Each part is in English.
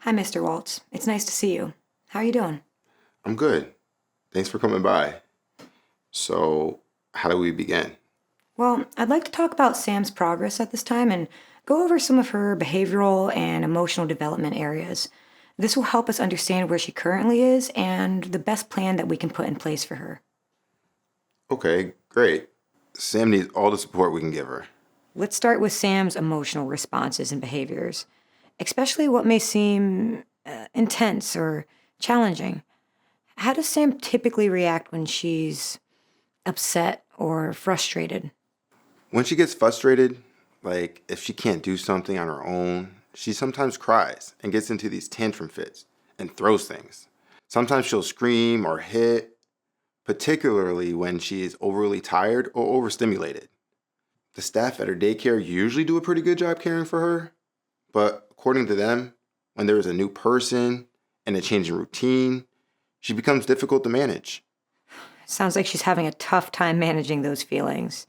Hi, Mr. Waltz. It's nice to see you. How are you doing? I'm good. Thanks for coming by. So, how do we begin? Well, I'd like to talk about Sam's progress at this time and go over some of her behavioral and emotional development areas. This will help us understand where she currently is and the best plan that we can put in place for her. Okay, great. Sam needs all the support we can give her. Let's start with Sam's emotional responses and behaviors, especially what may seem intense or challenging. How does Sam typically react when she's upset or frustrated? When she gets frustrated, like if she can't do something on her own, she sometimes cries and gets into these tantrum fits and throws things. Sometimes she'll scream or hit, particularly when she is overly tired or overstimulated. The staff at her daycare usually do a pretty good job caring for her, but according to them, when there is a new person and a change in routine, she becomes difficult to manage. Sounds like she's having a tough time managing those feelings.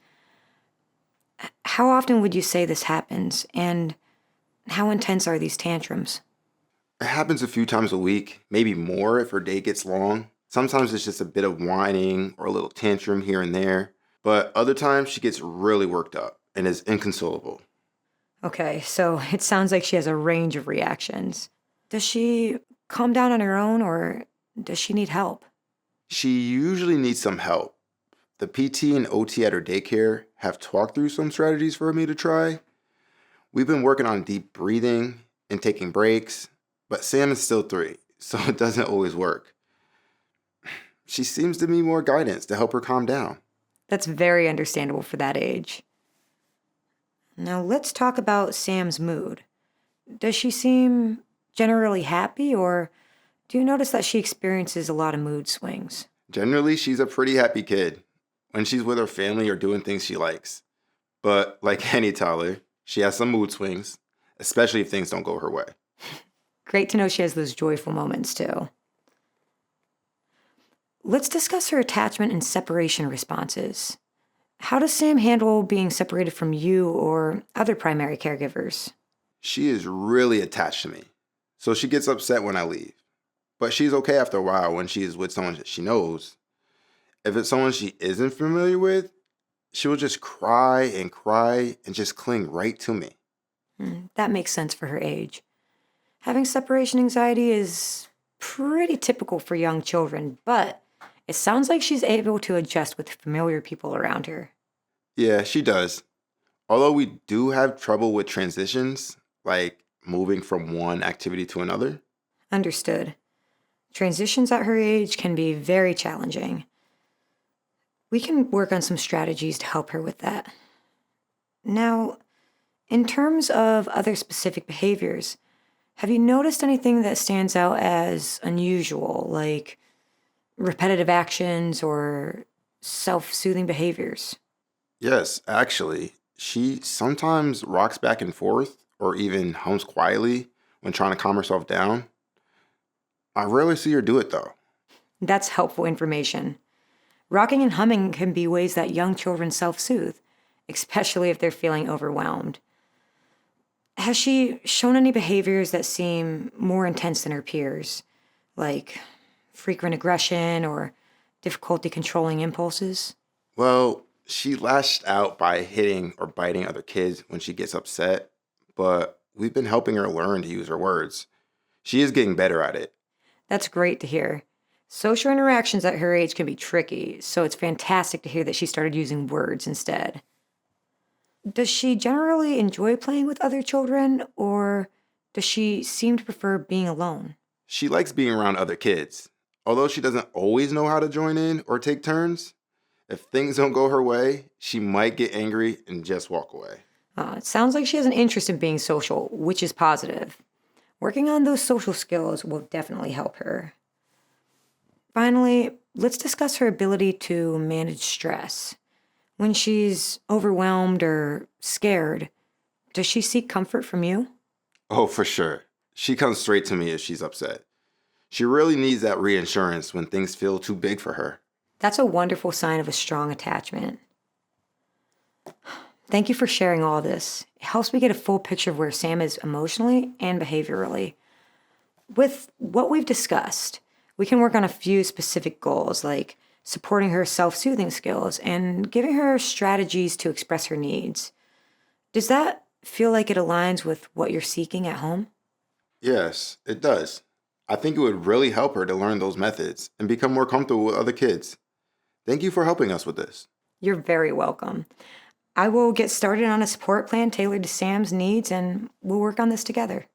How often would you say this happens, and how intense are these tantrums? It happens a few times a week, maybe more if her day gets long. Sometimes it's just a bit of whining or a little tantrum here and there, but other times she gets really worked up and is inconsolable. Okay, so it sounds like she has a range of reactions. Does she calm down on her own, or does she need help? She usually needs some help. The PT and OT at her daycare have talked through some strategies for me to try. We've been working on deep breathing and taking breaks, but Sam is still 3, so it doesn't always work. She seems to need more guidance to help her calm down. That's very understandable for that age. Now let's talk about Sam's mood. Does she seem generally happy, or do you notice that she experiences a lot of mood swings? Generally, she's a pretty happy kid when she's with her family or doing things she likes. But like any toddler, she has some mood swings, especially if things don't go her way. Great to know she has those joyful moments too. Let's discuss her attachment and separation responses. How does Sam handle being separated from you or other primary caregivers? She is really attached to me, so she gets upset when I leave. But she's okay after a while when she is with someone that she knows. If it's someone she isn't familiar with, she will just cry and just cling right to me. That makes sense for her age. Having separation anxiety is pretty typical for young children, but it sounds like she's able to adjust with familiar people around her. Yeah, she does. Although we do have trouble with transitions, like moving from one activity to another. Understood. Transitions at her age can be very challenging. We can work on some strategies to help her with that. Now, in terms of other specific behaviors, have you noticed anything that stands out as unusual, like repetitive actions or self soothing behaviors? Yes, actually, she sometimes rocks back and forth or even hums quietly when trying to calm herself down. I rarely see her do it though. That's helpful information. Rocking and humming can be ways that young children self soothe, especially if they're feeling overwhelmed. Has she shown any behaviors that seem more intense than her peers, like frequent aggression or difficulty controlling impulses? Well, she lashed out by hitting or biting other kids when she gets upset, but we've been helping her learn to use her words. She is getting better at it. That's great to hear. Social interactions at her age can be tricky, so it's fantastic to hear that she started using words instead. Does she generally enjoy playing with other children, or does she seem to prefer being alone? She likes being around other kids, although she doesn't always know how to join in or take turns. If things don't go her way, she might get angry and just walk away. It sounds like she has an interest in being social, which is positive. Working on those social skills will definitely help her. Finally, let's discuss her ability to manage stress. When she's overwhelmed or scared, does she seek comfort from you? Oh, for sure. She comes straight to me if she's upset. She really needs that reassurance when things feel too big for her. That's a wonderful sign of a strong attachment. Thank you for sharing all this. It helps me get a full picture of where Sam is emotionally and behaviorally. With what we've discussed, we can work on a few specific goals like supporting her self soothing skills and giving her strategies to express her needs. Does that feel like it aligns with what you're seeking at home? Yes, it does. I think it would really help her to learn those methods and become more comfortable with other kids. Thank you for helping us with this. You're very welcome. I will get started on a support plan tailored to Sam's needs and we'll work on this together.